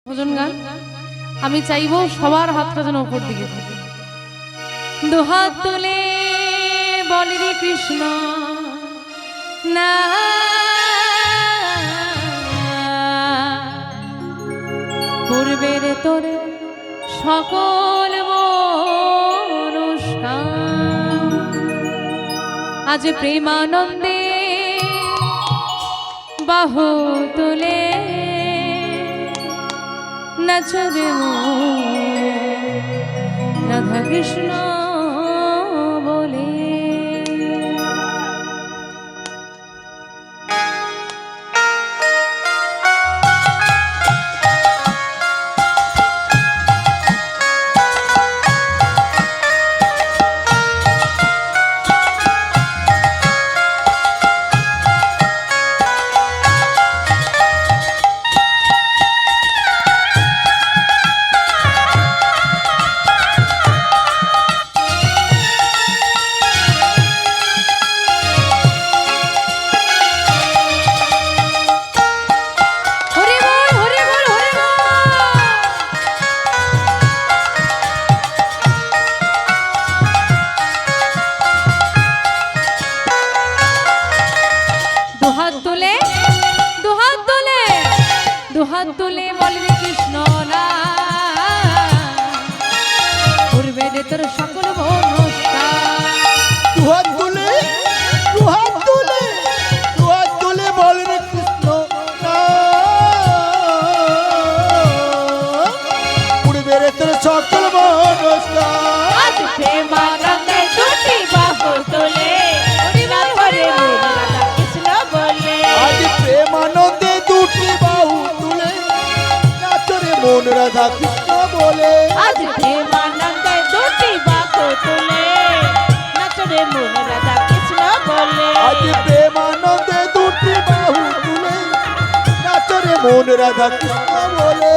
ভজন গান আমি চাইবো সবার হাতটা যেন উপর দিকে থাকে। দুহাত তুলে বলি রে কৃষ্ণ না পূর্বের তোরে সকল অনুষ্ঠান আজ প্রেমানন্দে বাহু তুলে নাচরে রাধা কৃষ্ণ বলে। দুহাত তুলে বল রে কৃষ্ণ না পূর্বের তোর সকল অনুষ্ঠান দুহাত তুলে বল রে কৃষ্ণ না পূর্বের তোর সকল অনুষ্ঠান আজ প্রেমানন্দে দুটি বাহু তুলে নাচরে রাধা কৃষ্ণ বলে। আজ প্রেমানন্দে দুটি বাহু তুলে নাচরে মন রাধা কৃষ্ণ বলে। আজ প্রেমানন্দে দুটি বাহু তুলে নাচরে মন রাধা কৃষ্ণ বলে। আজ প্রেমানন্দে দুটি বাহু তুলে নাচরে মন রাধা কৃষ্ণ বলে।